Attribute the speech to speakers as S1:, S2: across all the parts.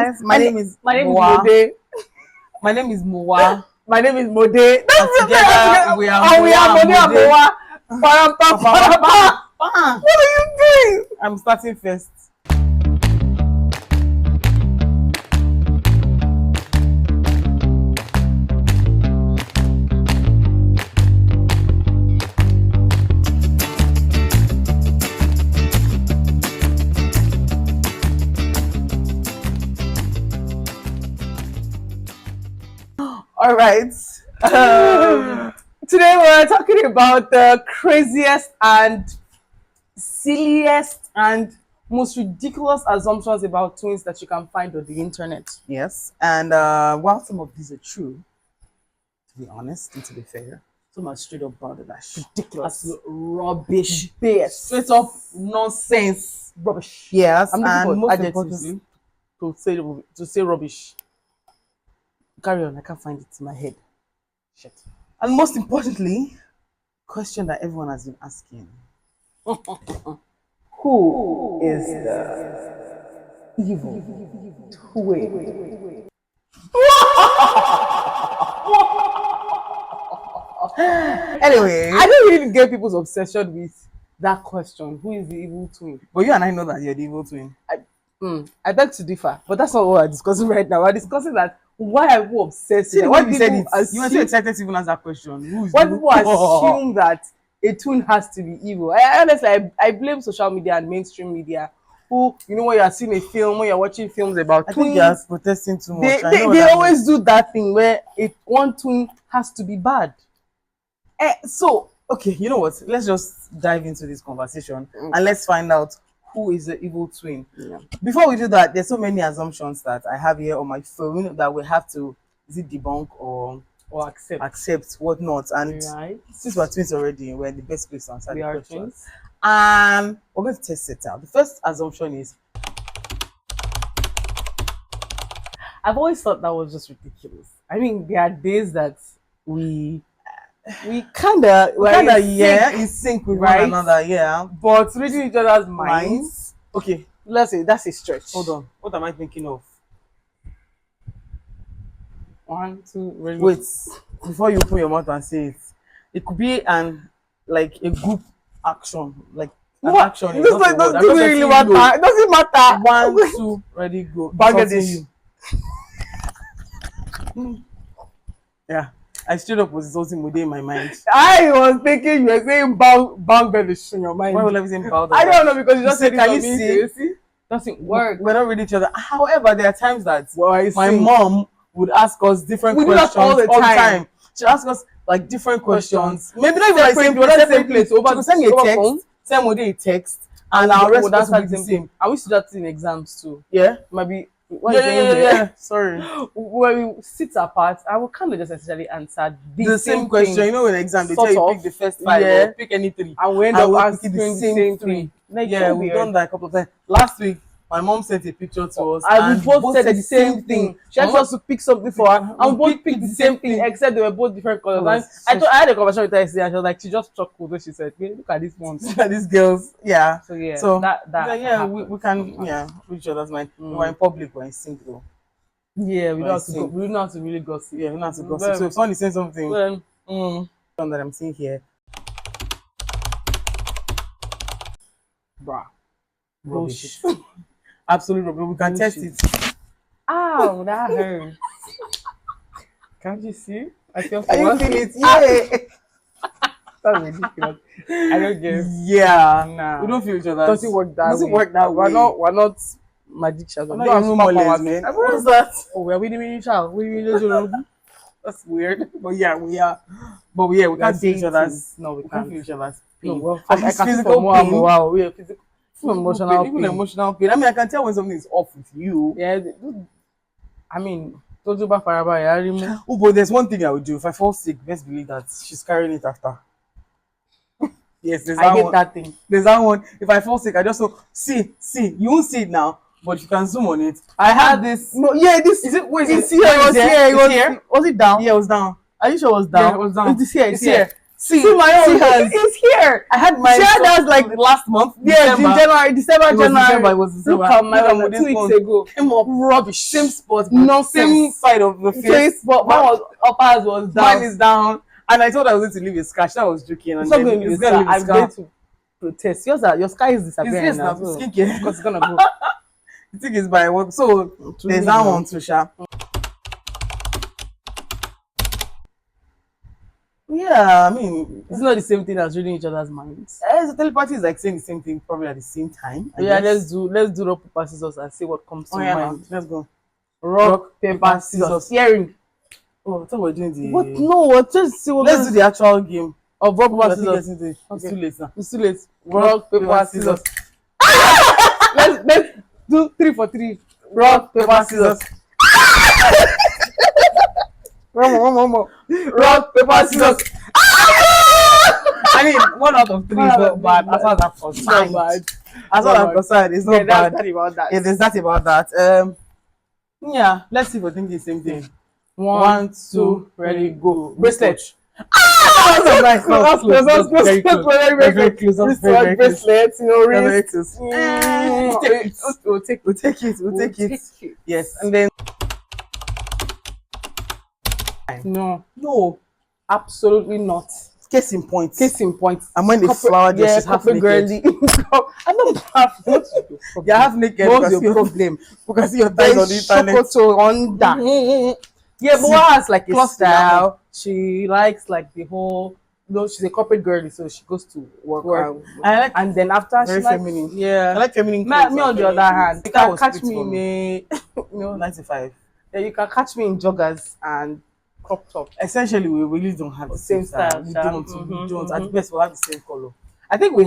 S1: guys. My name is
S2: Mode.
S1: My name is Moa.
S2: My name is Mode.
S1: And together we are
S2: Mode and Moa. What are you doing?
S1: I'm starting first.
S2: All right. Today we're talking about the craziest and silliest and most ridiculous assumptions about twins that you can find on the internet.
S1: Yes, and while some of these are true, to be honest and to be fair, some are straight up balderdash,
S2: Ridiculous.
S1: rubbish,
S2: Straight up nonsense. Rubbish.
S1: Yes,
S2: I'm looking
S1: and
S2: for
S1: most
S2: adjectives
S1: importantly,
S2: to say rubbish.
S1: carry on. I can't find it in my head.
S2: Shit.
S1: And most importantly, question that everyone has been asking: who is the evil twin? Anyway,
S2: I don't really get people's obsession with that question. Who is the evil twin?
S1: but you and I know that you're the evil twin.
S2: I beg to differ, but that's not what we're discussing right now. We're discussing that why are people obsessed?
S1: See,
S2: Why
S1: when you said it,
S2: assume,
S1: you were so excited to even ask that question. Who is
S2: why
S1: the
S2: people assume that a twin has to be evil? I honestly, I blame social media and mainstream media. Who, you know, when you're seeing a film, when you're watching films about
S1: I
S2: twins,
S1: think you're protesting too much.
S2: they always do that thing where one twin has to be bad.
S1: So, okay, you know what? Let's just dive into this conversation and let's find out who is the evil twin.
S2: Yeah.
S1: Before we do that, there's so many assumptions that I have here on my phone that we have to debunk or accept whatnot. And
S2: Right.
S1: since we're twins already, we're in the best place to answer
S2: We
S1: the
S2: are
S1: questions.
S2: twins.
S1: And we're going to test it out. The first assumption is
S2: I've always thought that was just ridiculous. I mean, there are days that we kind of
S1: in sync with
S2: right?
S1: one another, yeah.
S2: but reading each other's minds.
S1: Minds. Okay,
S2: Let's say that's a stretch.
S1: hold on. What am I thinking of?
S2: 1, 2, ready?
S1: Wait, before you open your mouth and say it, it could be a group action, like an
S2: What?
S1: action.
S2: It looks like
S1: not a word. I'm
S2: doesn't
S1: just
S2: really
S1: letting you
S2: matter. It doesn't matter.
S1: know. 1, 2, ready, go.
S2: Bangladesh.
S1: You. Yeah, I straight up was insulting Mude in my mind.
S2: I was thinking you were saying Bangladesh in your mind.
S1: Why would I be saying proud of
S2: I
S1: that?
S2: don't know because you just
S1: You
S2: said
S1: see,
S2: it
S1: can
S2: on
S1: you
S2: me.
S1: see?
S2: You see? Doesn't work.
S1: We're not reading each other. However, there are times that
S2: Well,
S1: my mom would ask us different
S2: We do that
S1: questions
S2: all the time.
S1: She asks us like different questions. Maybe not even
S2: Separate,
S1: like same
S2: but
S1: place,
S2: not same
S1: separate
S2: place,
S1: place.
S2: over-
S1: She will send me a
S2: over
S1: text,
S2: phone.
S1: send Mude a text, and our response will be the same.
S2: I wish to do that in exams too.
S1: Yeah?
S2: Maybe
S1: Yeah. Sorry.
S2: when we sit apart, I will kind of just essentially answer
S1: The same question.
S2: thing.
S1: You know, in exam, they tell
S2: Sort
S1: you
S2: of.
S1: pick the first 5
S2: Yeah.
S1: or pick any 3.
S2: And we end
S1: And
S2: up
S1: we're
S2: asking
S1: picking
S2: the same thing. Like,
S1: Yeah,
S2: so
S1: we've
S2: weird.
S1: done that a couple of times. Last week, my mom sent a picture to us.
S2: And we both said the same thing. She asked us to pick something for her, and we both picked the same thing, except they were both different colors. And I had a conversation with her yesterday, and she was like, she just chuckled when she said, "Hey, look at this one."
S1: These girls, yeah.
S2: So yeah,
S1: So
S2: that
S1: we can read each other's mind. We're in public, we're in sync though.
S2: yeah, we
S1: I
S2: know how to
S1: see.
S2: go. We know how to really gossip.
S1: Yeah, we know how to
S2: Well,
S1: gossip. So if someone is saying something
S2: Well,
S1: that I'm seeing here,
S2: bruh,
S1: rubbish.
S2: bullshit.
S1: Absolute rubbish. We can test
S2: Bullshit.
S1: it.
S2: Ow, that hurt. Can't you see? I feel
S1: Can you
S2: for
S1: feel it? Yeah.
S2: That's ridiculous. I don't get.
S1: Yeah.
S2: Nah,
S1: We don't feel each other.
S2: doesn't work that
S1: Doesn't
S2: way.
S1: work that
S2: We're
S1: way.
S2: We're not magicians.
S1: I'm
S2: We
S1: not
S2: don't have
S1: even moles,
S2: superpowers.
S1: man. What's that?
S2: Oh, we're winning child. We
S1: That's weird. But yeah, we are. But yeah, we can't feel each other's.
S2: No, we
S1: We can't
S2: can't.
S1: feel each other's
S2: No,
S1: pain.
S2: well,
S1: And
S2: I
S1: it's
S2: can
S1: physical
S2: feel more
S1: pain.
S2: wow. We are physical, emotional
S1: Even
S2: pain.
S1: emotional pain. I mean, I can tell when something is off with you.
S2: Yeah, I mean, Tojuba Faraba, Yarimu.
S1: Oh, but there's one thing I would do. If I fall sick, best believe that she's carrying it after. Yes, there's
S2: I
S1: that
S2: hate
S1: one.
S2: that thing.
S1: There's that one. If I fall sick, I just go, see. You won't see it now, but you can zoom on it.
S2: I had this.
S1: No, yeah, this.
S2: Is it? Wait,
S1: It's
S2: here. It was
S1: here.
S2: here. It
S1: It's
S2: was
S1: here.
S2: Was it down?
S1: Yeah, it was down.
S2: Are you sure it was down?
S1: Yeah, it was down.
S2: It's here.
S1: It's here.
S2: See my own.
S1: See hers.
S2: It's here.
S1: I had my.
S2: She had ours like
S1: last month.
S2: yes, in January, December,
S1: It was
S2: January.
S1: December. It was December.
S2: Look at my
S1: Look at
S2: own
S1: this
S2: 2 weeks
S1: one.
S2: ago.
S1: Came up
S2: Rubbish.
S1: same spot,
S2: Nonsense.
S1: same side of the face.
S2: Face, but mine was up, ours was down.
S1: Mine is down. And I thought I was going to leave a scratch. That was joking.
S2: It's
S1: And
S2: not
S1: then
S2: going to be
S1: it's
S2: the
S1: gonna
S2: scar.
S1: leave a
S2: I'm going
S1: scar.
S2: to protest. Your sky is disappearing
S1: It's
S2: now.
S1: now
S2: So,
S1: skincare.
S2: because it's gonna go.
S1: I think it's by work. So there's that one too, Sha. Yeah, I mean,
S2: It's not the same thing as reading each other's minds.
S1: so telepathy is like saying the same thing probably at the same time. I
S2: Yeah,
S1: guess.
S2: let's do rock paper scissors and see what comes to
S1: Oh yeah,
S2: mind.
S1: now, let's go.
S2: Rock paper scissors. Hearing.
S1: Oh, I thought we were doing the.
S2: What? No, what? Just see what.
S1: Let's do the actual game.
S2: of rock
S1: I
S2: paper
S1: think
S2: scissors.
S1: it's
S2: Okay.
S1: too late now.
S2: It's too late. Rock paper scissors.
S1: scissors.
S2: Let's do 3 for 3. Rock paper scissors. One more. Rock paper scissors.
S1: I mean, 1 out of 3 is not bad. As far as I'm
S2: It's not
S1: concerned.
S2: bad.
S1: As far as I'm concerned, it's
S2: Yeah,
S1: not bad.
S2: that's about that.
S1: Yeah, there's that about that. Yeah, let's see if we think the same thing.
S2: 1, 2, ready, go. Bracelet.
S1: That's nice.
S2: That's close. That's close.
S1: Very close. Very close. That's very close.
S2: Bracelets, you know,
S1: Very
S2: wrist.
S1: close.
S2: Take it. We'll take
S1: We'll take it. We'll take it.
S2: it.
S1: Yes, and then
S2: No, absolutely not.
S1: case in point.
S2: Case in point.
S1: And when the flower there, she's half naked.
S2: girly. I don't have what's your problem?
S1: You're half naked.
S2: What's
S1: Because
S2: your
S1: you're-
S2: problem?
S1: Because see your thighs on the internet.
S2: Shokoto under. Yeah, but what has like a
S1: Plus the
S2: style? She likes like the whole. No, she's a corporate girly, so she goes to work.
S1: I like
S2: And then after
S1: very
S2: she likes,
S1: feminine.
S2: yeah.
S1: I like feminine
S2: Me
S1: clothes.
S2: on the other hand, you
S1: That
S2: can
S1: was
S2: catch
S1: split
S2: me
S1: for
S2: in a, you know,
S1: 95.
S2: yeah, you can catch me in joggers and crop top.
S1: Essentially, we really don't have the
S2: Same
S1: same style.
S2: style,
S1: We
S2: sha.
S1: don't. We don't. At
S2: Mhm.
S1: best, we'll have the same color. I think we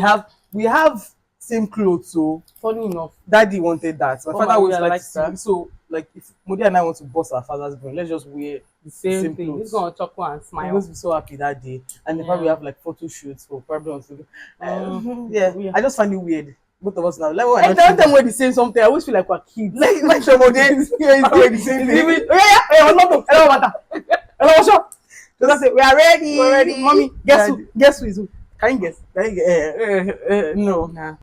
S1: have same clothes. So
S2: Funny enough,
S1: daddy wanted that. My
S2: Oh,
S1: father
S2: my
S1: always
S2: God, I
S1: liked
S2: like
S1: to see.
S2: that.
S1: So like, if Modi and I want to bust our father's brain, let's just wear
S2: the same
S1: Same
S2: thing.
S1: clothes.
S2: He's gonna chuckle and
S1: I'm
S2: smile.
S1: going to be so happy that day, and they
S2: Yeah.
S1: probably have like photo shoots or probably on Twitter.
S2: Yeah.
S1: I just find it weird. Both of us now. Like,
S2: Every time we're the same something, I always feel like we're kids.
S1: like somebody else. Yeah, it's doing the same thing.
S2: Yeah, hello, matter. Hello, what's up? So that's it. We are ready.
S1: We're ready.
S2: Mommy, guess
S1: Ready.
S2: who? Guess who is who?
S1: Can you guess? Can you guess? No.
S2: Nah.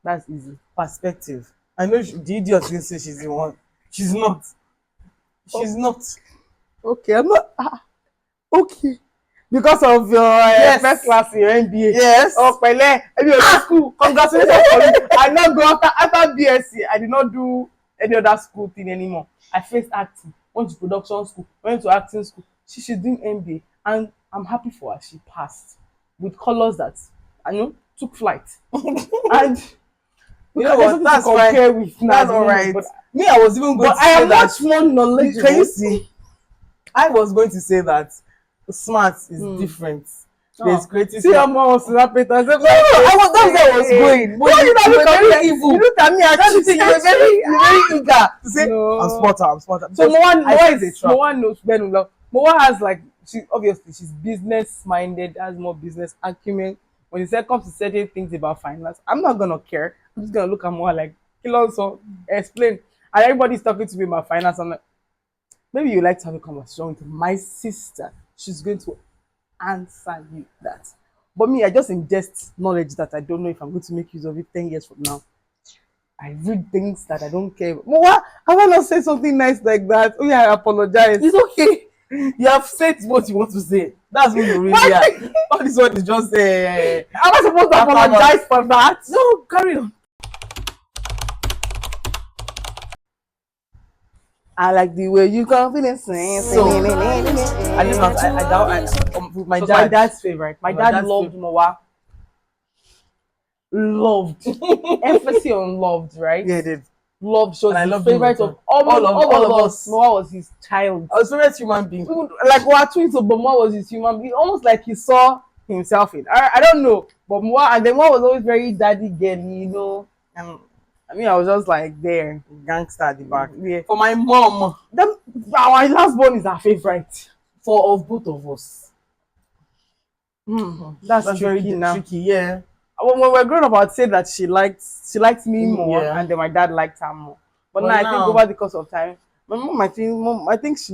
S2: That's easy.
S1: Perspective. I know the idiot will say she's the one. She's not. She's not.
S2: Okay, I'm not. Okay. Because of your first class in your MBA.
S1: Yes.
S2: Oh, Pele, school. Congratulations for you. I not go after BSc. I did not do any other school thing anymore. I faced acting, went to production school, went to acting school. She's doing MBA, and I'm happy for her. She passed with colors that I know took flight. And
S1: You know what? That's
S2: compare
S1: fine.
S2: with now.
S1: That's all right.
S2: But,
S1: Me, I was even going
S2: but
S1: to
S2: I
S1: say
S2: am
S1: that.
S2: much more knowledgeable.
S1: Can you see? I was going to say that smart is different. There's creative.
S2: See how much was that Peter? No,
S1: That's where I was going.
S2: Why you not
S1: You were
S2: look at
S1: very
S2: me?
S1: evil.
S2: You look at me. I
S1: That's the
S2: just
S1: thing. You were very eager to say,
S2: No.
S1: I'm smarter.
S2: So
S1: I say it's a trap.
S2: Moa knows Ben love. Moa has like she's business minded, has more business acumen. When it comes to certain things about finance, I'm not gonna care. I'm just gonna look at Moa like so explain. And everybody's talking to me about finance. I'm like, maybe you like to have a conversation with my sister. She's going to answer you that. But me, I just ingest knowledge that I don't know if I'm going to make use of it 10 years from now. I read things that I don't care. But what? Have I not said something nice like that? Oh yeah, I apologize.
S1: It's okay. You have said what you want to say. That's what you really are. All this one is just
S2: Am I supposed to
S1: After
S2: apologize for that?
S1: no, carry on.
S2: I like the way you confidence.
S1: So, I just not. With my
S2: My
S1: dad.
S2: dad's favorite. My
S1: My
S2: dad
S1: dad's
S2: loved Moa. Loved. Emphasis on loved, right?
S1: Yeah, did.
S2: Loved. She was
S1: And I
S2: the
S1: loved him
S2: favorite
S1: too.
S2: of all of us. Moa was his child.
S1: I was favorite human being.
S2: Like we're twins, but Moa was his human being. Almost like he saw himself in. I don't know. But Moa, and then Moa was always very daddy girly, you know. And I mean, I was just like there.
S1: Gangster at the back.
S2: Yeah.
S1: For my mom,
S2: Our last born is our favorite.
S1: for of both of us.
S2: That's
S1: very
S2: tricky now.
S1: tricky. Yeah.
S2: When we were growing up, I'd say that she liked me more,
S1: Yeah.
S2: and then my dad liked her more. But
S1: But
S2: now I think
S1: now-
S2: over the course of time, my mom, I think she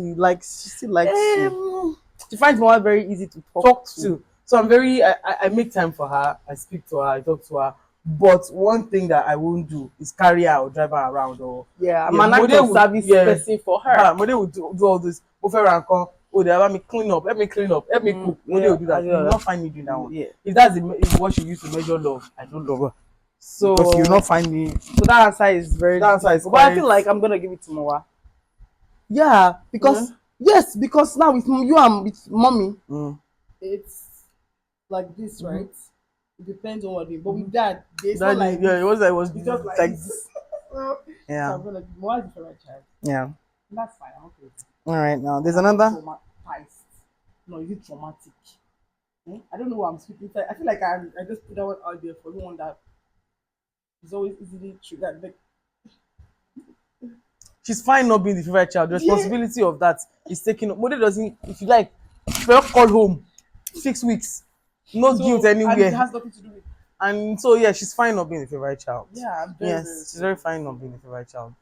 S2: still likes you. She finds Moa very easy to
S1: talk to. So I'm very, I make time for her. I speak to her. I talk to her. But one thing that I won't do is carry her or drive her around or
S2: yeah, I'm an act of service person for her.
S1: Mode will do all this. Over and come. Oh, they have me clean up. Help me clean up. Help me cook. Mode will do that. You will not find me doing that one.
S2: Yeah.
S1: If that's if what you use to measure love, I don't love her.
S2: So
S1: Because you will not find me.
S2: So that answer is very.
S1: That answer is
S2: but I feel like I'm gonna give it to Moa. Yeah, because yes, because now with you and with mommy, it's like this, right? It depends on what they. But with dad, it's not like
S1: yeah, it was
S2: just
S1: like this. Yeah.
S2: So I'm gonna Moa is the favorite child.
S1: Yeah.
S2: That's fine. I'm okay.
S1: All right, now there's another.
S2: Traumatized. No, is it traumatic? I don't know what I'm speaking. I feel like I just put that one out there for everyone that is always easily triggered. Like,
S1: she's fine not being the favorite child. The responsibility of that is taking. Mother doesn't. If you like, if you call home, 6 weeks, no guilt anywhere.
S2: And it has nothing to do with.
S1: And so yeah, she's fine not being the favorite child.
S2: Yeah,
S1: she's very fine not being the favorite child.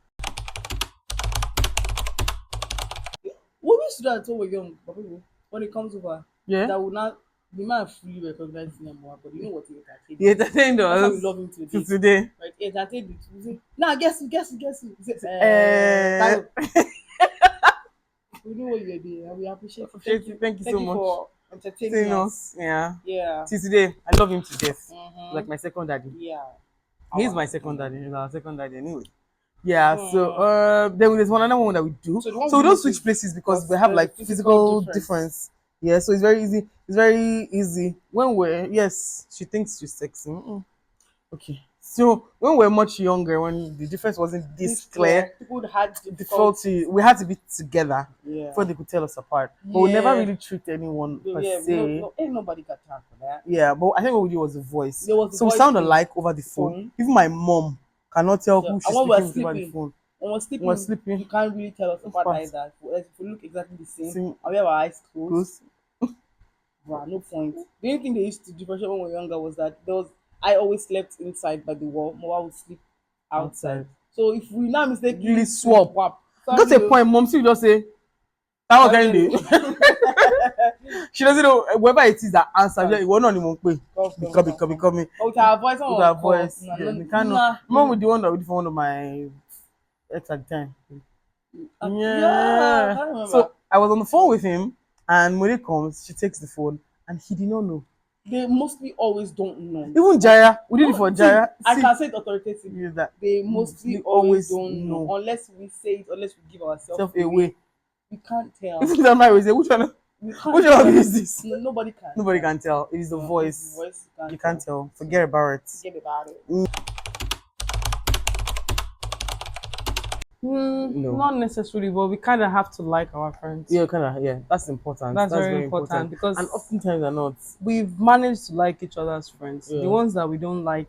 S2: We used to do that when we were young, when it comes over.
S1: Yeah.
S2: That would not. The man fully recognize him more, but you know what he entertained.
S1: He entertained us.
S2: That's why we love him
S1: today.
S2: Right? He entertained it. Now guess who. We know what you're doing, and we appreciate you.
S1: Thank you so much
S2: for entertaining us.
S1: Yeah.
S2: Yeah.
S1: Till today, I love him to death. Like my second daddy.
S2: Yeah.
S1: He's my second daddy. He's our second daddy anyway. Yeah. So then there's another one that we do. So we don't switch places because we have like physical difference. Yeah, so it's very easy. It's very easy. When she thinks she's sexy. Okay. So when we're much younger, when the difference wasn't this clear,
S2: people had
S1: difficulty. We had to be together
S2: Yeah.
S1: before they could tell us apart. But we never really treat anyone per se.
S2: Ain't nobody got time for that.
S1: Yeah, but I think what we did was the voice.
S2: There was the
S1: So we
S2: voice
S1: sound
S2: thing.
S1: alike over the phone. Even my mom cannot tell who she's
S2: And when we're
S1: speaking to over the
S2: sleeping,
S1: phone.
S2: When
S1: We're
S2: we're
S1: sleeping.
S2: sleeping, you can't really tell us apart
S1: Apart.
S2: either. If we look exactly the same,
S1: Same.
S2: and we have our eyes closed.
S1: Close.
S2: Wow, no point. The only thing they used to differentiate when we were younger was that I always slept inside by the wall. Moa would sleep outside. So if we now mistakenly
S1: swap. That's a point. Mom still just say, "How can you?" She doesn't know whether it is that answer. We're not even pay. Becoming.
S2: With our voice,
S1: With our voice. Mom with the one that would for one of my ex at the time.
S2: Yeah. I can't remember.
S1: So I was on the phone with him, and when it comes, she takes the phone, and he did not know.
S2: They mostly always don't know.
S1: Even Jaya, we did it for Jaya.
S2: I can say it authoritatively.
S1: That
S2: they mostly always don't know. Unless we say it, unless we give ourselves away. We can't tell.
S1: Isn't that my way? Which one? Which one is this?
S2: Nobody can.
S1: Nobody can tell. It is the voice. You can't tell. Forget about it. No.
S2: Not necessarily, but we kind of have to like our friends.
S1: Yeah, kind of. Yeah, that's important.
S2: That's very important because
S1: and oftentimes they're not.
S2: We've managed to like each other's friends. Yeah. The ones that we don't like,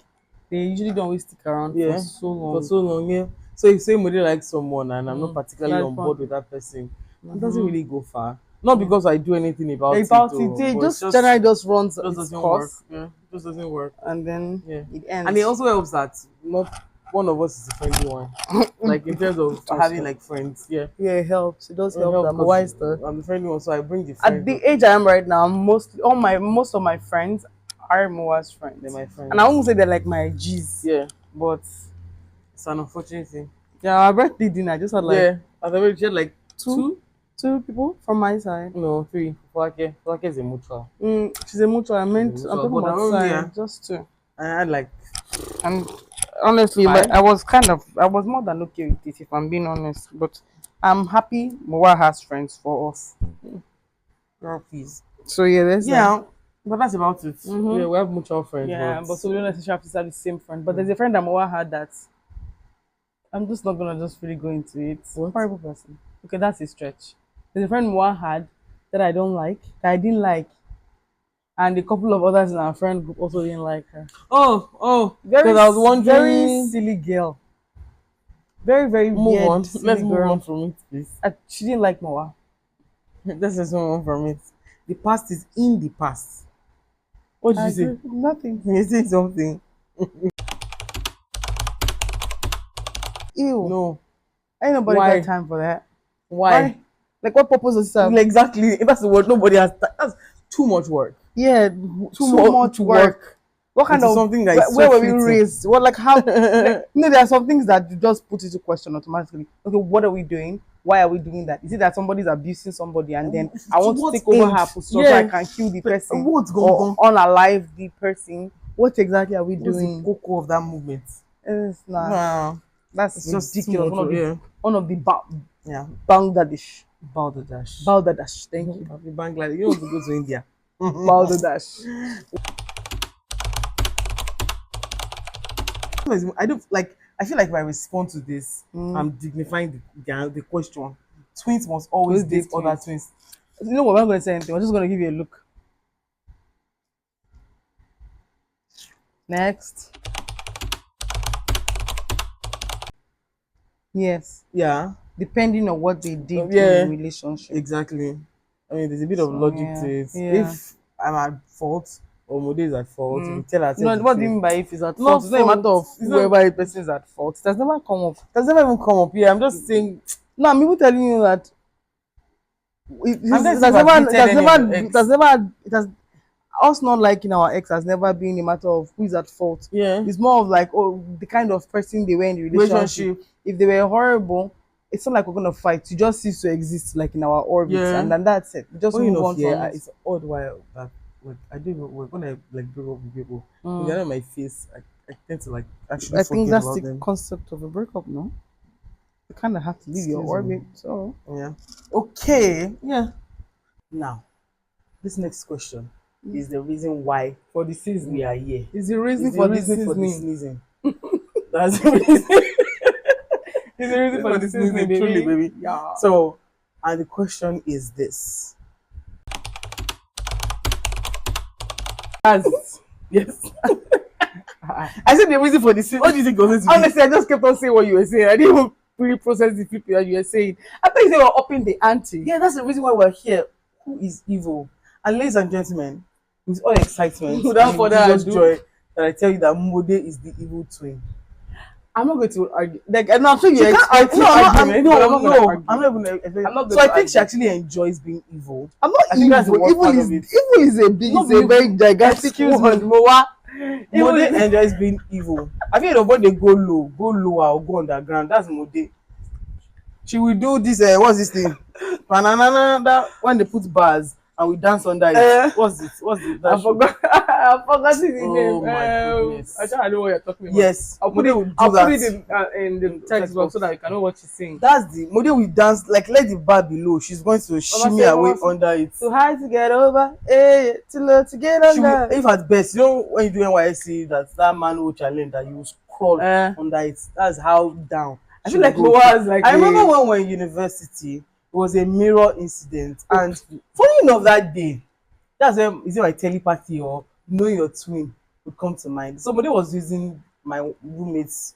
S2: they usually don't always stick around for so long.
S1: For so long, yeah. So if somebody likes someone and I'm not particularly on board with that person, it doesn't really go far. Not because I do anything about it.
S2: It just generally just runs its
S1: doesn't
S2: course.
S1: work. Yeah, it just doesn't work.
S2: And then it ends.
S1: And it also helps that not one of us is a friendly one. Like in terms of having like friends. Yeah.
S2: Yeah, it helps. It does help. I'm
S1: the friendly one, so I bring the friend.
S2: At the age I am right now, most of my friends are Moa's friends.
S1: They're my friends.
S2: And I won't say they're like my G's.
S1: Yeah.
S2: But
S1: it's an unfortunate thing.
S2: Yeah, our birthday dinner, I just had like
S1: she had like two
S2: people from my side.
S1: No, 3. Flake is a mutual.
S2: She's a mutual. I'm talking about side, just 2.
S1: I had like,
S2: and honestly, like I was more than okay with it if I'm being honest. But I'm happy Moa has friends for us.
S1: Girl, please.
S2: So yeah,
S1: but that's about it. Yeah, we have mutual friends.
S2: Yeah, but so we don't necessarily have to have the same friend. But there's a friend that Moa had that I'm just not gonna just really go into it.
S1: What?
S2: Horrible person. Okay, that's a stretch. There's a friend Moa had that I don't like, that I didn't like. And a couple of others in our friend group also didn't like her.
S1: Because I was wondering.
S2: Very silly girl. Very, very
S1: move on. Let's move
S2: girl.
S1: on from it, please.
S2: She didn't like Moa.
S1: Let's just move on from it. The past is in the past. What did you say?
S2: Nothing.
S1: You say something.
S2: Ew.
S1: No.
S2: Ain't nobody got time for that.
S1: Why?
S2: Like, what purpose does it serve?
S1: Exactly. That's the word. Nobody has. That's too much work.
S2: Yeah, too much work. What kind
S1: into
S2: of
S1: something that is
S2: where
S1: so
S2: were we
S1: fleeting.
S2: raised? What, like, how? Like, there are some things that you just put into question automatically. Okay, what are we doing? Why are we doing that? Is it that somebody's abusing somebody and then I want to
S1: What
S2: take over
S1: end?
S2: her position so I can kill the person
S1: What's going
S2: or
S1: on?
S2: unalive the person? What exactly are we
S1: What's the
S2: doing?
S1: cocoa of that movement?
S2: It's not.
S1: Nah,
S2: That's
S1: it's just
S2: ridiculous.
S1: too much.
S2: One of the
S1: Yeah.
S2: Bangladesh.
S1: Bangladesh.
S2: Bangladesh. Thank you.
S1: Bangladesh. You want to go to India?
S2: Bangladesh.
S1: I don't like. I feel like if I respond to this, I'm dignifying the question. Twins must always date other twins.
S2: You know what? I'm not going to say anything. I'm just going to give you a look. Next. Yes.
S1: Yeah.
S2: Depending on what they did in
S1: Yeah.
S2: the relationship.
S1: Exactly. I mean, there's a bit of logic to it.
S2: Yeah.
S1: If I'm at fault or Mode is at fault, we tell ourselves.
S2: No,
S1: the
S2: what do
S1: truth.
S2: you mean by if it's at
S1: Not
S2: fault? It's not a matter of
S1: fault. It's not-
S2: whoever a person is at fault. It has never come up.
S1: Does never even come up. Yeah, I'm just saying.
S2: No, I'm even telling you that it has us not liking our ex has never been a matter of who is at fault.
S1: Yeah.
S2: It's more of like, oh, the kind of person they were in the relationship. If they were horrible, it's not like we're gonna fight. You just cease to exist like in our orbit, and then that's it. We just move on from it.
S1: It's odd why that like I don't know when I like break up with people, when they're on my face, I tend to like actually
S2: I think
S1: forget
S2: that's
S1: about
S2: the
S1: them.
S2: concept of a breakup, no? You kind of have to leave your orbit. So
S1: Yeah. Okay. Yeah. Now, this next question is the reason why
S2: for the season
S1: we are here.
S2: is the reason
S1: It's
S2: for
S1: the
S2: the
S1: reason for the
S2: season.
S1: sneezing. That's the reason.
S2: It's the reason for the season, baby.
S1: Truly, baby.
S2: Yeah.
S1: So, and the question is this. Yes. I said the reason for the season. What do you think was going to be?
S2: Honestly, I just kept on saying what you were saying. I didn't even really process the people that you were saying. I thought you said we were upping the ante.
S1: Yeah, that's the reason why we're here. Who is evil? And ladies and gentlemen, with all excitement,
S2: without further ado,
S1: joy, that I tell you that Mode is the evil twin.
S2: I'm not going to argue. Like, I'm sure
S1: She
S2: you're
S1: can't
S2: expecting argument, but I'm not going to argue.
S1: I'm not even.
S2: I'm not
S1: So
S2: going
S1: I
S2: to
S1: think she
S2: argue.
S1: actually enjoys being evil.
S2: I'm not
S1: I think that's the
S2: evil.
S1: worst part of it.
S2: Evil is a big,
S1: Not
S2: it's a very gigantic
S1: Excuse
S2: word.
S1: me, Mode enjoys being evil. I think when they go lower or go underground, that's Mode. She will do this. What's this thing? That when they put bars and we dance under it. What's it?
S2: I forgot. I forgot the name.
S1: Oh my goodness.
S2: I know what you're talking about.
S1: Yes,
S2: I'll put it in the text box so that you can know what she's saying.
S1: That's the Mode will dance like let the bar below. She's going to shimmy her way under it.
S2: Too high to get over, too low to get under.
S1: If at best, you know when you do NYSC, that man will challenge that you will crawl under it. That's how down.
S2: I feel like was like.
S1: I remember when we were in university, it was a mirror incident, and funny enough that day, that's when is it my telepathy or knowing your twin would come to mind. Somebody was using my roommate's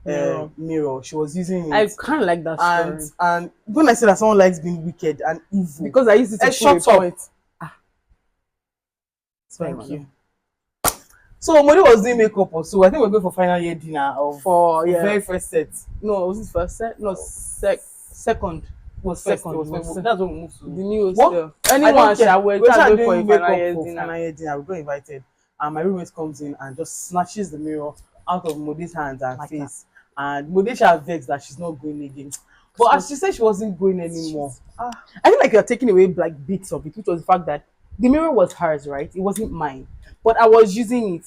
S1: mirror. She was using it.
S2: I kind of like that story.
S1: And when I say that someone likes being wicked and evil,
S2: because I used to
S1: shut up. Thank you. So Mode was doing makeup or so. I think we're going for final year dinner for very first set.
S2: No, was it first set? No, second. Was second.
S1: That's when we moved to
S2: the new hostel. Anyone shall we're trying to do for final year dinner.
S1: We got invited, and my roommate comes in and just snatches the mirror out of Mode's hands and like face. That. And Mode shall vex that she's not going again. But as she said, she wasn't going anymore. I
S2: feel like you're taking away like bits of it, which was the fact that the mirror was hers, right? It wasn't mine. But I was using it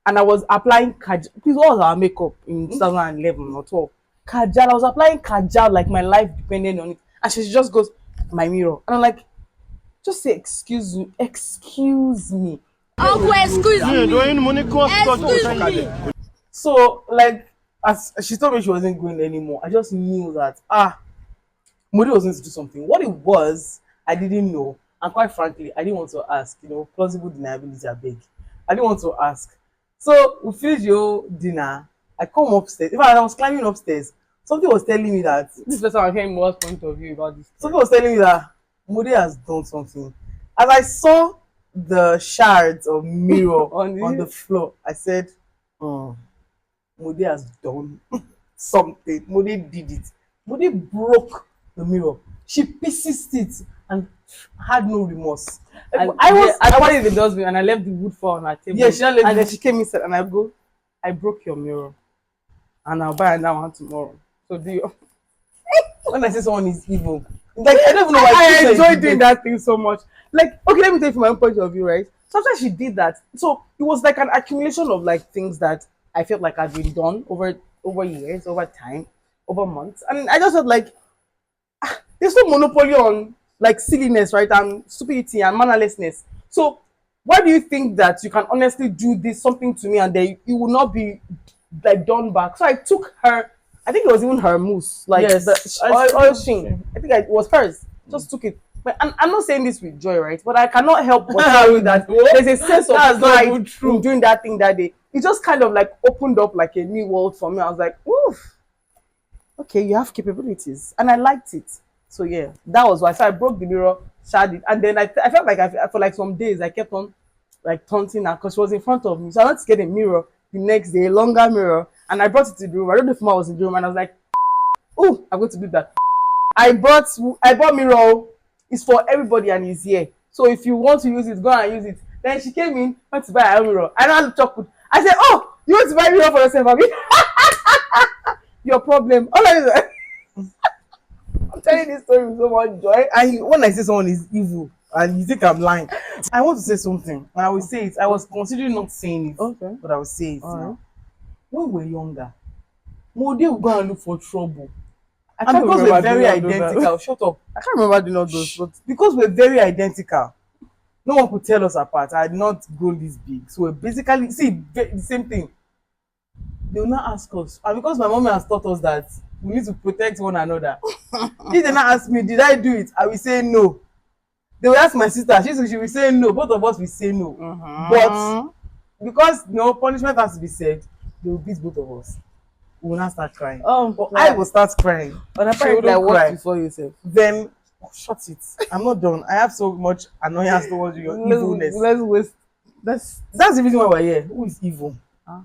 S2: and I was applying kajal. Please, what was our makeup in 2011 or 12? Kajal. I was applying kajal like my life depended on it. And she just goes, my mirror. And I'm like, just say, excuse me.
S3: Uncle, excuse me.
S1: So, like, as she told me she wasn't going anymore, I just knew that, Mode was going to do something. What it was, I didn't know. And quite frankly, I didn't want to ask, plausible deniability, I beg. I didn't want to ask. So we finished your dinner. I come upstairs. In fact, I was climbing upstairs. Something was telling me that
S2: this person I'm hearing more point of view about this.
S1: Something was telling me that Mode has done something. As I saw the shards of mirror on the floor, I said, Mode has done something. Mode did it. Mode broke the mirror. She pieces it and had no remorse.
S2: And
S1: I
S2: put
S1: was
S2: it in the dustbin and I left the wood fall on her table.
S1: Yeah, she not left
S2: and
S1: the-
S2: then she came inside and I broke your mirror. And I'll buy another one tomorrow. So do you
S1: when I say someone is evil, like I don't even know why
S2: I
S1: people say
S2: enjoy doing that thing so much. Like, okay, let me tell you from my own point of view, right? Sometimes she did that. So it was like an accumulation of like things that I felt like had been done over years, over time, over months. And I just felt like there's no monopoly on like silliness, right? And stupidity and mannerlessness. So why do you think that you can honestly do this something to me and then it will not be like done back? So I took her, I think it was even her mousse, like
S1: Yes,
S2: the oil sheen. I think it was hers. Just took it. But I'm not saying this with joy, right? But I cannot help but tell you that there's a sense of
S1: That's not
S2: pride
S1: even true.
S2: in doing that thing that day. It just kind of like opened up like a new world for me. I was like, oof, okay, you have capabilities, and I liked it. So yeah, that was why. So I broke the mirror, shard it, and then I felt like for like some days I kept on like taunting her because she was in front of me. So I went to get a mirror the next day, a longer mirror, and I brought it to the room. I don't know if Ma was in the room, and I was like, "Oh, I'm going to do that." I bought mirror. It's for everybody, and it's here. So if you want to use it, go and use it. Then she came in, went to buy her mirror. I don't chocolate. I said, "Oh, you want to buy mirror for yourself, Abi?" Your problem. All of it. I'm telling this story with so much joy.
S1: And when I say someone is evil and you think I'm lying, I want to say something and I will say it. I was considering not saying it,
S2: Okay.
S1: but I will say it
S2: All
S1: now.
S2: right.
S1: When we were younger, Mode will go and look for trouble.
S2: I
S1: And
S2: can't
S1: because
S2: remember
S1: we're very
S2: doing all those
S1: identical, shut up.
S2: I can't remember doing all those, but
S1: Because we're very identical, no one could tell us apart. I had not grown this big. So we're basically, the same thing. They will not ask us. And because my mom has taught us that we need to protect one another. If they not ask me, did I do it? I will say no. They will ask my sister, she will say no. Both of us will say no. But because punishment has to be said, they will beat both of us. We will not start crying. But I will start crying.
S2: But
S1: She
S2: apparently I
S1: wouldn't cry.
S2: watched before yourself.
S1: Then shut it. I'm not done. I have so much annoyance towards your evilness.
S2: Let's waste.
S1: That's the reason why we're here. Who is evil?
S2: Huh?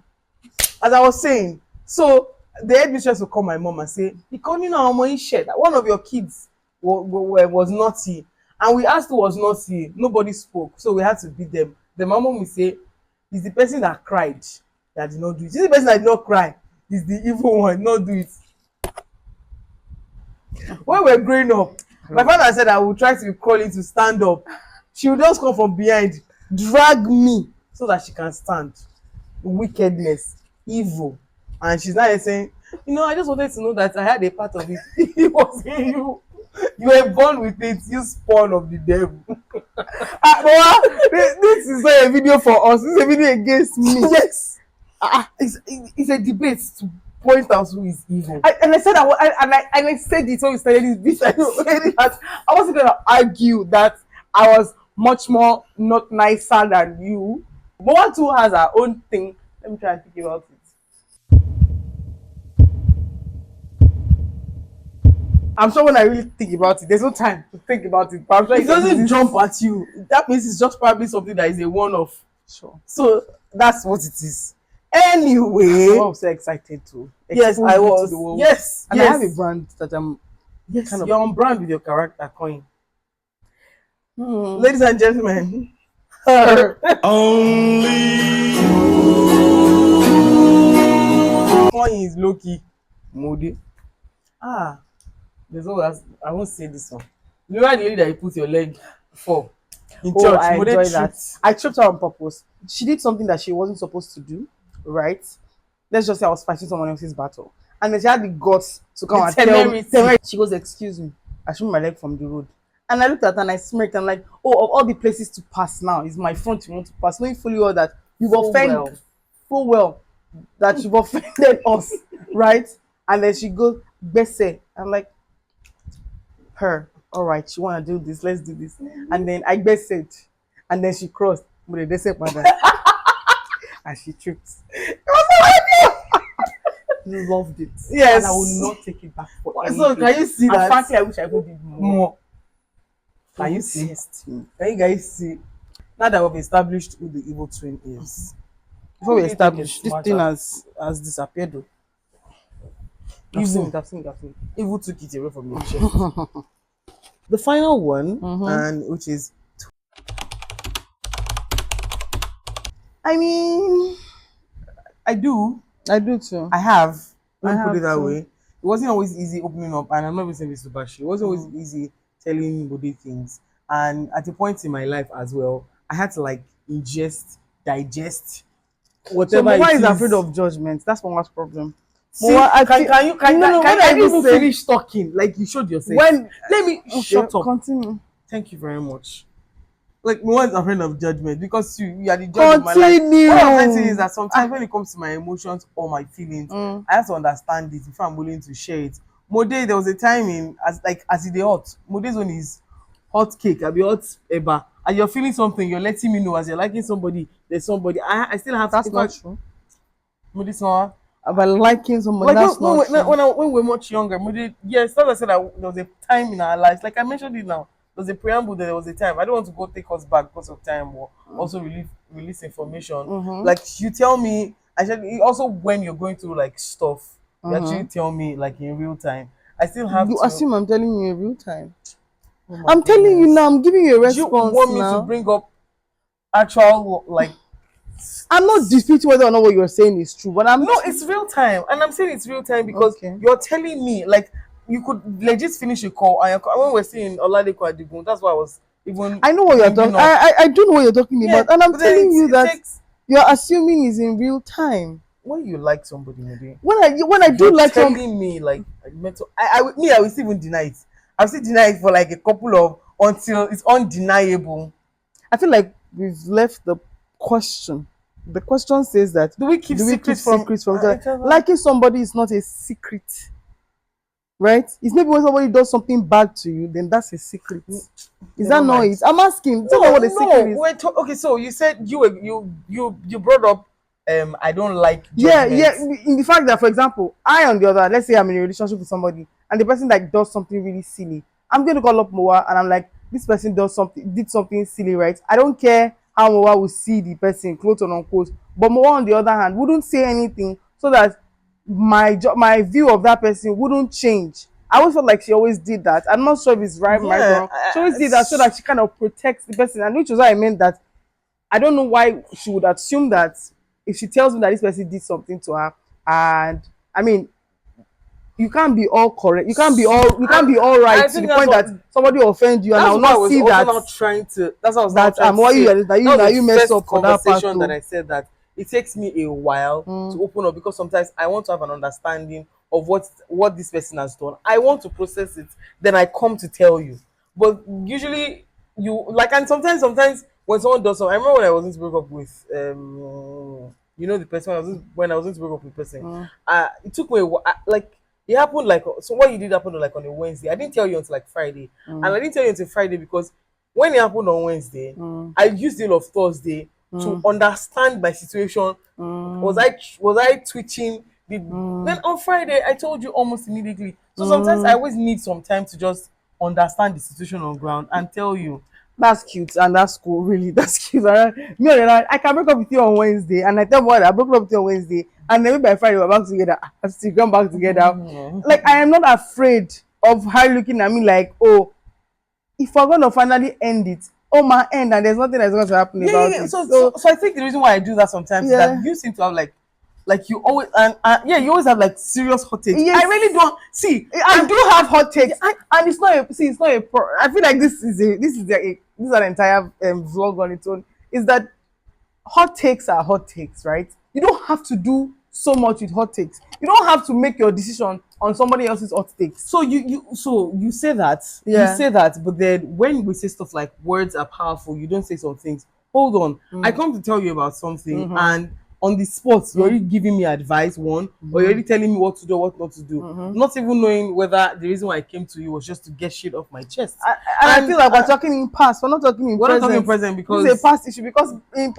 S1: As I was saying, so the headmistress will call my mom and say, "Because that one of your kids was naughty, and we asked who was naughty. Nobody spoke, so we had to beat them." The mom will say, "It's the person that cried that did not do it. It's the person that did not cry. It's the evil one, not do it." When we were growing up, my father said I would try to be crawling to stand up. She would just come from behind, drag me so that she can stand. Wickedness, evil. And she's now saying, I just wanted to know that I had a part of it. It was in you. You were born with it, you spawn of the devil.
S2: This is not a video for us. This is a video against me.
S1: Yes. It's a debate to point out who is evil.
S2: I said I said it when we started this video. I said that I wasn't gonna argue that I was much more not nicer than you. But one too has her own thing. Let me try and think about it. I'm sure when I really think about it, there's no time to think about it. But I'm sure
S1: It doesn't jump at you. That means it's just probably something that is a one-off.
S2: Sure.
S1: So that's what it is. Anyway,
S2: I was so excited to.
S1: yes,
S2: expose
S1: I
S2: you to
S1: was.
S2: the world.
S1: Yes,
S2: And
S1: yes.
S2: I have a brand that I'm.
S1: Yes,
S2: kind of-
S1: you're on brand with your character coin. Ladies and gentlemen, her coin is Loki. Modi. There's always, I won't say this one. You know the lady that you put your leg for in church?
S2: I
S1: Modi
S2: enjoy
S1: tripped.
S2: that. I tripped her on purpose. She did something that she wasn't supposed to do, right? Let's just say I was fighting someone else's battle. And then she had the guts to come
S1: The
S2: and tell
S1: temerity.
S2: me. She goes, "Excuse me." I shook my leg from the road. And I looked at her and I smirked. I'm like, "Oh, of all the places to pass now, is my front you want to pass. Knowing fully well that you've offended full well that you've offended us, right?" And then she goes, "Bese." I'm like, her, all right, you want to do this, let's do this. And then I besed. And then she crossed. And she tripped. It was so funny. Loved it.
S1: Yes.
S2: And I will not take it back for anything.
S1: So can you see
S2: And
S1: that?
S2: frankly, I wish I would did more.
S1: Can you see?
S2: Test me.
S1: Can you guys see? Now that we've established who the evil twin is,
S2: Before we
S1: Who do you think
S2: establish,
S1: is
S2: this
S1: smarter?
S2: thing has disappeared though. I've seen it.
S1: Evil took it away from your chest. the final one,
S2: Mm-hmm.
S1: and which is,
S2: I mean,
S1: I do,
S2: I do too.
S1: I have.
S2: I
S1: Let me put it
S2: have
S1: that
S2: too.
S1: way. It wasn't always easy opening up, and I'm not even saying this to Bashi. It wasn't always
S2: Mm.
S1: easy telling Bode things. And at a point in my life as well, I had to like ingest, digest
S2: So
S1: whatever
S2: Mowa
S1: it
S2: is afraid
S1: is.
S2: of judgment. That's Mowa's problem.
S1: See,
S2: Mowa, I feel
S1: can you
S2: no, no. When
S1: can
S2: I
S1: you
S2: even
S1: even
S2: say
S1: finish talking? Like you showed yourself.
S2: when,
S1: Let me
S2: okay,
S1: shut up.
S2: continue.
S1: Thank you very much. Like no one's afraid of judgment because you are the judge of my life. What I'm trying to say is
S2: Continue.
S1: that sometimes when it comes to my emotions or my feelings,
S2: Mm.
S1: I have to understand it before I'm willing to share it. Mode, there was a time in as it dey hot. Mode's one is hot cake, I be hot eba. And you're feeling something, you're letting me know as you're liking somebody, there's somebody. I still have to,
S2: That's
S1: in
S2: not
S1: fact,
S2: true.
S1: Mode someone.
S2: About liking somebody,
S1: Like
S2: that's not true.
S1: when we were much younger, yes, as I said, there was a time in our lives, like I mentioned it now, there was a preamble, there was a time. I don't want to go take us back because of time or also release information.
S2: Mm-hmm.
S1: Like you tell me, actually, also when you're going through like stuff, you actually
S2: Mm-hmm.
S1: tell me like in real time. I still have
S2: You
S1: to.
S2: assume I'm telling you in real time.
S1: Oh my
S2: I'm telling you now.
S1: goodness.
S2: I'm giving you a
S1: Do you
S2: response
S1: want me to
S2: now.
S1: bring up actual like?
S2: I'm not disputing whether or not what you're saying is true, but I'm
S1: No, it's real time, and I'm saying it's real time because
S2: okay.
S1: you're telling me like you could legit finish a call. And when we're saying Oladeko Adigun, that's why I was even
S2: I know what you're
S1: bringing
S2: talking.
S1: up.
S2: I do know what you're talking
S1: Yeah,
S2: about, and I'm
S1: but then
S2: telling you
S1: it
S2: that
S1: takes
S2: you're assuming is in real time.
S1: when you like somebody, maybe
S2: When I do
S1: you're
S2: like some,
S1: telling me like mental. I will still even deny it. I'll still deny it for like a couple of until it's undeniable.
S2: I feel like we've left the question. The question says that
S1: Do we keep
S2: do we keep
S1: secrets from
S2: secrets from each other?
S1: each other?
S2: Liking somebody is not a secret, right? It's maybe when somebody does something bad to you, then that's a secret. Is that
S1: Never
S2: not
S1: mind.
S2: it? I'm asking. Tell me
S1: No,
S2: what the
S1: no.
S2: secret is.
S1: Okay. So you said you brought up I don't like
S2: Yeah, yeah.
S1: judgments.
S2: In the fact that, for example, I on the other, let's say I'm in a relationship with somebody, and the person like does something really silly, I'm going to call up Moa, and I'm like, this person did something silly, right? I don't care how Moa will see the person, quote or unquote, but Moa on the other hand wouldn't say anything so that my view of that person wouldn't change. I always felt like she always did that. I'm not sure if it's right or
S1: Yeah,
S2: wrong. She always did that so that she kind of protects the person, and which was why I meant that I don't know why she would assume that if she tells me that this person did something to her, and I mean, you can't be all correct. You can't be all
S1: I
S2: right to
S1: think
S2: the point that somebody offend you, and
S1: that's
S2: I'll
S1: why I
S2: not
S1: was
S2: see
S1: also
S2: that
S1: now trying to. That's what I was now
S2: that
S1: trying to
S2: why
S1: say.
S2: you
S1: That
S2: now
S1: was
S2: you
S1: the
S2: mess
S1: first
S2: up for that part
S1: conversation that
S2: too.
S1: I said that it takes me a while to open up because sometimes I want to have an understanding of what this person has done. I want to process it, then I come to tell you. But usually you like, and sometimes when someone does something, I remember when I was going to break up with the person when I was going to break up with the person.
S2: Mm,
S1: It took me like it happened like so what you did happened like on a Wednesday. I didn't tell you until like Friday. And
S2: mm,
S1: I didn't tell you until Friday because when it happened on Wednesday,
S2: mm,
S1: I used the whole of Thursday to
S2: mm,
S1: understand my situation.
S2: mm,
S1: Was I twitching? Then
S2: mm,
S1: on Friday I told you almost immediately. So sometimes I
S2: mm.
S1: always need some time to just understand the situation on ground and tell you.
S2: That's cute and that's cool, really. That's cute. Me on the other, I can break up with you on Wednesday, and I tell what I broke up with you on Wednesday, and then maybe by Friday we're back together. I still come back together. Like I am not afraid of her looking at me like, oh, if we're gonna finally end it, oh my end, and there's nothing that's going to happen
S1: Yeah, yeah,
S2: about
S1: yeah.
S2: it.
S1: So
S2: So
S1: I think the reason why I do that sometimes is that
S2: yeah,
S1: you seem to have like you always yeah, you always have like serious hot takes. I
S2: yes,
S1: really don't see.
S2: I do have hot takes,
S1: I
S2: and it's not a see, it's not a. I feel like this is an entire vlog on its own. Is that hot takes are hot takes, right? You don't have to do so much with hot takes. You don't have to make your decision on somebody else's hot takes.
S1: so you say that
S2: Yeah.
S1: but then when we say stuff like words are powerful, you don't say some things. Hold on, I come to tell you about something,
S2: Mm-hmm.
S1: and on the spot you're already giving me advice one, or you're
S2: Mm-hmm.
S1: already telling me what to do, what not to do,
S2: Mm-hmm.
S1: not even knowing whether the reason why I came to you was just to get shit off my chest.
S2: And I
S1: And
S2: feel like we're talking in past. We're not talking in
S1: we're not talking
S2: present.
S1: present
S2: This is a
S1: because
S2: past issue because in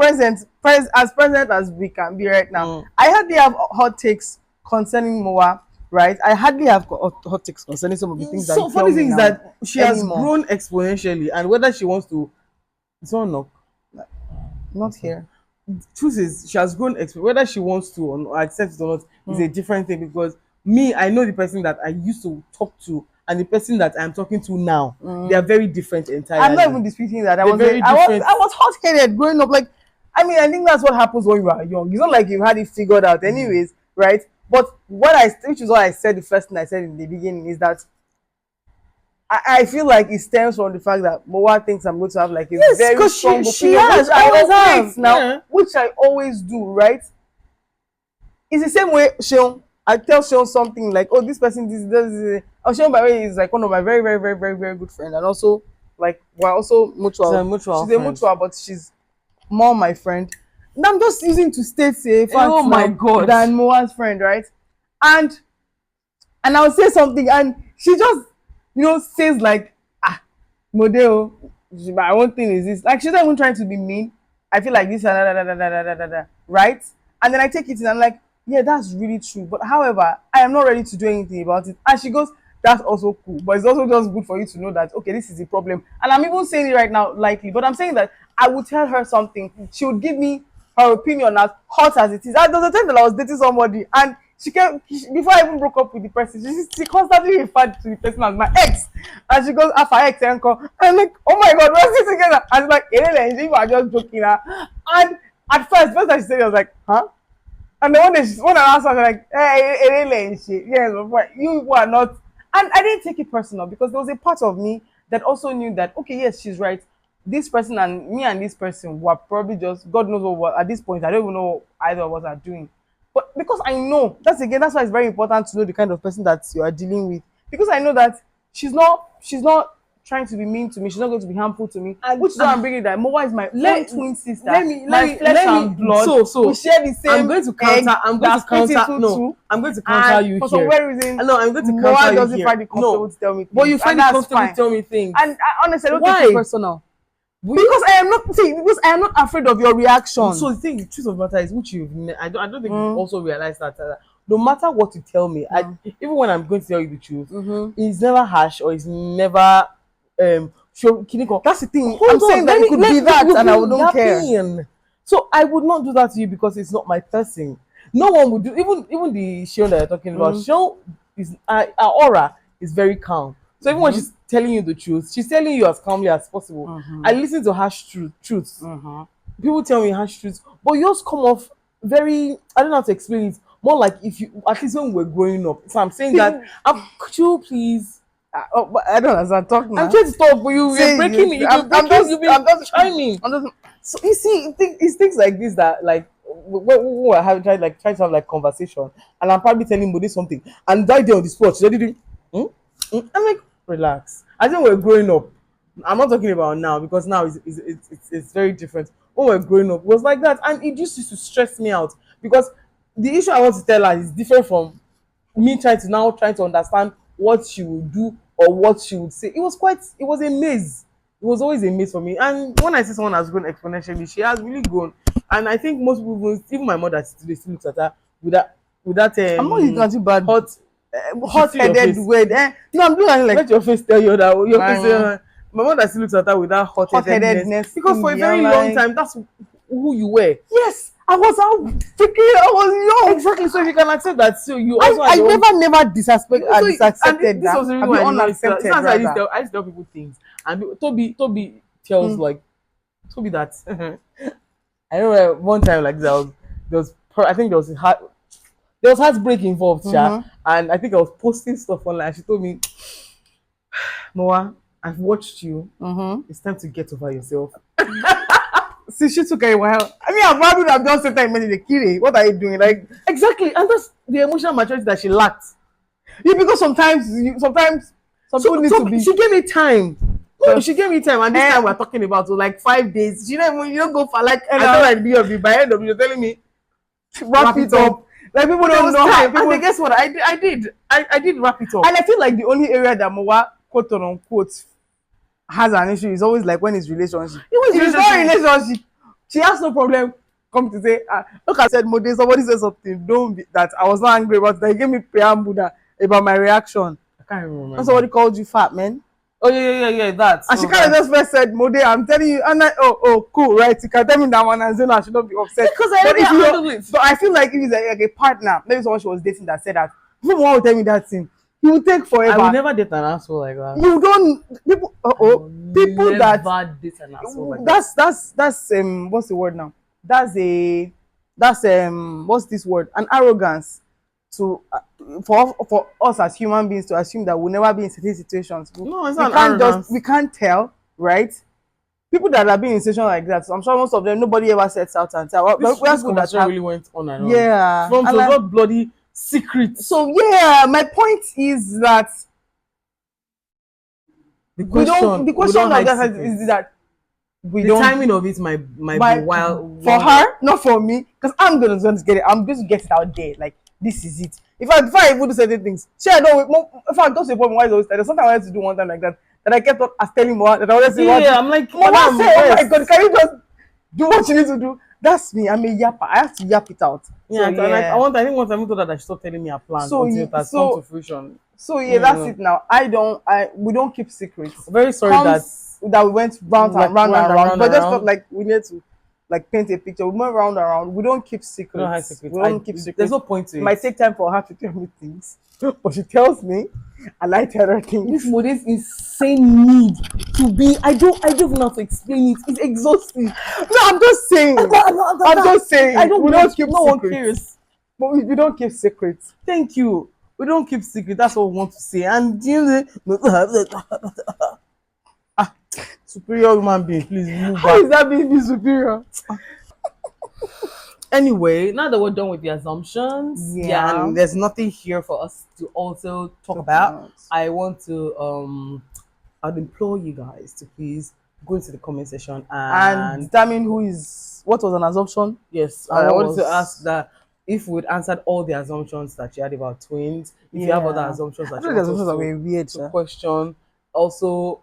S2: as present as we can be right now,
S1: mm,
S2: I hardly have hot takes concerning Moa. Right, I hardly have hot takes concerning some of the things that you
S1: so
S2: tell
S1: funny
S2: me
S1: thing is
S2: now
S1: that she has
S2: anymore.
S1: grown exponentially, and whether she wants to, it's not knock.
S2: Not here.
S1: Truth is she has grown whether she wants to or accept it or not is a
S2: Mm.
S1: different thing because me, I know the person that I used to talk to and the person that I'm talking to now, they are very different entirely.
S2: I'm not even disputing that.
S1: Very
S2: I
S1: different.
S2: was hot-headed growing up. Like, I mean, I think that's what happens when you are young. It's not like you've had it figured out, anyways, right? But which is what I said, the first thing I said in the beginning is that I feel like it stems from the fact that Mowa thinks I'm going to have like a very strong
S1: she
S2: opinion,
S1: has
S2: which I
S1: always
S2: always
S1: have
S2: now,
S1: yeah.
S2: which I always do, right? It's the same way Sean. I tell Sean something like, "Oh, this person, this." Oh, Sean, by the way, is like one of my very, very, very, very, very good friends, and also like we're also mutual.
S1: She's a mutual
S2: She's a
S1: friend.
S2: mutual, but she's more my friend. And I'm just using to state a fact
S1: Oh my God.
S2: than Moa's friend, right? And I'll say something, and she just says like, Model, my own thing is this. Like, she's not even trying to be mean. I feel like this, right? And then I take it and I'm like, yeah, that's really true. But however, I am not ready to do anything about it. And she goes, that's also cool. But it's also just good for you to know that, okay, this is the problem. And I'm even saying it right now lightly, but I'm saying that I would tell her something. She would give me her opinion as hot as it is. There was a time that I was dating somebody, and before I even broke up with the person, she constantly referred to the person as my ex. And she goes, after ex, uncle. And I'm like, oh my God, what's this together? And she's like, you are just joking. And at first I said, I was like, huh? And then when I asked her, I was like, hey, yes, but you are not. And I didn't take it personal because there was a part of me that also knew that, okay, yes, she's right. This person and me and this person were probably just, God knows what, at this point, I don't even know what either of us are doing. But because I know, that's why it's very important to know the kind of person that you are dealing with. Because I know that she's not trying to be mean to me. She's not going to be harmful to me. And which is why I'm bringing that. Mowa is my own twin sister. My flesh and blood.
S1: So
S2: we share the same.
S1: I'm going to counter. I'm going to counter you here.
S2: For some weird reason,
S1: no, I'm going to counter
S2: Mowa
S1: you
S2: doesn't
S1: here.
S2: find it comfortable to tell me things.
S1: But you find it comfortable to tell me things.
S2: And I honestly don't take it personal. Because I am not afraid of your reaction.
S1: So the truth of the matter is, which I don't think you've also realized that no matter what you tell me, even when I'm going to tell you the truth, it's never harsh or it's never that's the thing. I'm saying that it could be that, and I don't care. So I would not do that to you because it's not my person. No one would do. Even the Shion that you're talking about, Shion is our aura is very calm. So even when she's telling you the truth, she's telling you as calmly as possible. I listen to harsh truths. People tell me harsh truths, but yours come off very, I don't know how to explain it. More like if you, at least when we were growing up. So I'm saying that, could you please?
S2: But I don't understand. Talk now.
S1: I'm trying to talk, but you're breaking me. I'm just chiming. So you see, it's things like this that like when I have trying to have like conversation, and I'm probably telling Modi something, and right there on the spot, she's already doing. I'm like, relax. I think we're growing up. I'm not talking about now because now it's very different. When we're growing up, it was like that, and it used to stress me out because the issue I want to tell her is different from me trying to understand what she would do or what she would say. It was a maze. It was always a maze for me. And when I see someone has grown exponentially, she has really grown. And I think most people, even my mother today, still looks at her with that.
S2: I'm not using too bad.
S1: Hot-headed
S2: word. No, I'm doing like.
S1: Let your face tell you that your face. My mother still looks at her with that hot-headedness because for a very long time, that's who you were.
S2: Yes. I was young.
S1: Exactly. So if you can accept that, so you also
S2: I never disaccepted
S1: this was the reason why I used to tell people things, and Toby tells like Toby that I remember one time like there was heartbreak involved, and I think I was posting stuff online. And she told me, Moa, I've watched you. It's time to get over yourself.
S2: See, she took a while. I mean, I've probably have just said that in the kitty. What are you doing? Like,
S1: exactly, and that's the emotional maturity that she lacked.
S2: Yeah, because sometimes some people need to be.
S1: She gave me time. No, she gave me time, and this time we're talking about like 5 days. You don't go for like. I thought I'd be by end of you're telling me
S2: wrap it up. Like people don't know how.
S1: And guess what? I did wrap it up.
S2: And I feel like the only area that Mowa quote unquote has an issue is always like when it's relationship. If it's not relationship, she has no problem come to say, look, I said Mode, somebody said something, don't be that I was not angry about that. He gave me preamble about my reaction.
S1: I can't remember.
S2: And somebody called you fat, man.
S1: Oh yeah, that.
S2: And she kind of just first said, Mode, I'm telling you, and oh, cool, right? You can tell me that one and then I should not be upset.
S1: Because I didn't handle it.
S2: But I feel like if it's like a partner, maybe someone she was dating that said that, someone will tell me that thing. He will take forever.
S1: I will never date an asshole like that.
S2: You don't people. People that
S1: never date an asshole like that.
S2: that's what's the word now? That's what's this word? An arrogance to for us as human beings to assume that we'll never be in certain situations.
S1: No, it's not arrogance.
S2: We can't tell, right? People that have been in situations like that, so I'm sure most of them nobody ever sets out and tell.
S1: This conversation really went on and on.
S2: Yeah,
S1: from to what bloody secrets.
S2: So yeah, my point is that
S1: the question
S2: like that is that
S1: the timing of it might be wild
S2: for her, not for me, because I'm going to get it. I'm going to get it out there. Like this is it. If I even do certain things, I don't. If I don't say problem, why is always there's something I wanted to do one time like that I kept on telling more that I wanted to say.
S1: Yeah, I'm like,
S2: Mama say, oh my God, can you just do what you need to do? That's me. I'm a yapper. I have to yap it out.
S1: Yeah, so, yeah. I think one time I told her that she stopped telling me her plan until it has come to fruition.
S2: So yeah, that's it now. We don't keep secrets.
S1: Very sorry
S2: that we went round and round, but just felt like we need to like paint a picture. We went round and round. We don't keep secrets. We don't keep secrets.
S1: There's no point to it.
S2: It might take time for her to tell me things, but she tells me, and I tell her things.
S1: This insane need to be. I don't even know how to explain it. It's exhausting.
S2: No, I'm just saying. I'm just saying.
S1: We don't keep no secrets. One cares.
S2: But we don't keep secrets.
S1: Thank you. We don't keep secrets. That's what we want to say. And superior human being, please move back.
S2: How is that being superior?
S1: Anyway, now that we're done with the assumptions, and there's nothing here for us to also talk about. I want to I'd implore you guys to please go into the comment section and
S2: determine what was an assumption.
S1: Yes, I wanted to ask that if we'd answered all the assumptions that you had about twins, if you have other assumptions that you want to question, also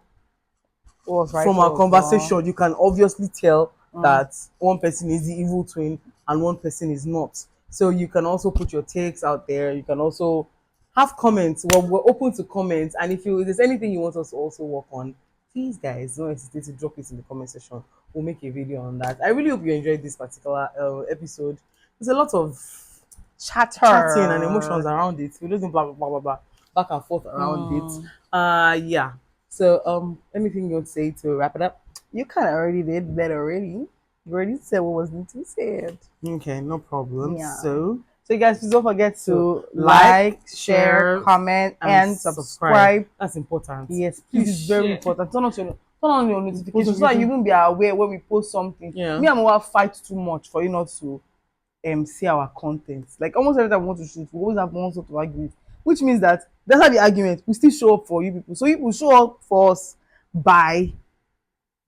S1: from our conversation, you can obviously tell that one person is the evil twin and one person is not. So you can also put your takes out there. You can also have comments. Well, we're open to comments, and if there's anything you want us to also work on, please guys don't hesitate to drop it in the comment section. We'll make a video on that. I really hope you enjoyed this particular episode. There's a lot of chatting and emotions around it. We don't blah blah blah blah back and forth around it. Yeah. So anything you want to say to wrap it up?
S2: You kind of already did that already. You already said what was need to be said.
S1: Okay, no problem.
S2: Yeah.
S1: So
S2: you guys, please don't forget to like, share, comment, and subscribe.
S1: That's important.
S2: Yes, please. It's very important. Turn on your notifications so that you will be aware when we post something.
S1: Yeah.
S2: Me and Moa fight too much for you not to see our content. Like almost every time we want to shoot, we always have one sort of argument, which means that that's not the argument. We still show up for you people. So you will show up for us by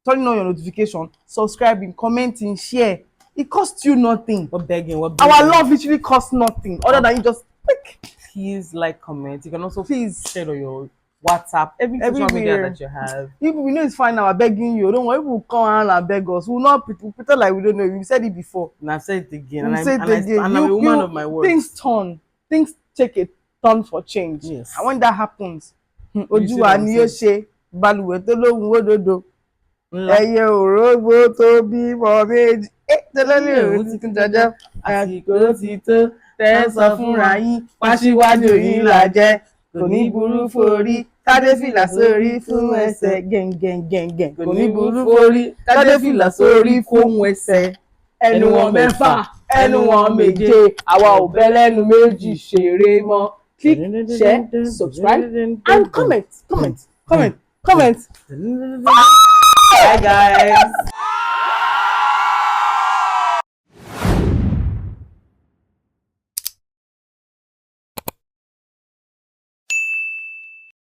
S2: turning on your notification, subscribing, commenting, share. It costs you nothing.
S1: We're begging.
S2: Our love literally costs nothing other than you just click.
S1: Please like, comment. You can also share on your WhatsApp, every social media that you have.
S2: We know it's fine now. I'm begging you. Don't worry. People come around and beg us. We'll not pretend like we don't know. We said it before.
S1: And I've said it again.
S2: And
S1: I'm a woman of my word.
S2: Things turn. Things take a turn for change.
S1: Yes.
S2: And when that happens, ojú àní yóò ṣe balùwẹ̀ tó lóhùn òdodo. Ẹyẹ òrógbó tó bímọ méjì. Tẹ́lẹ̀lẹ̀ òun ti kún jọjọ́. Àsìkò ti tó. Tẹ́ sọ fúnra yín. Pàṣíwájú yín là jẹ́. Kò ní burú forí. Kádé fìlà sórí fún ẹsẹ̀ gẹ̀ǹgẹ̀ǹgẹ̀ǹgẹ̀. Kò ní burú forí. Kádé fìlà sórí fún ẹsẹ̀. Ẹnu wọn mẹ́fà, ẹnu wọn méje. Àwa ò bẹ́ lẹ́nu méjì ṣeré mọ́. Click, share, subscribe, and comment. Bye guys.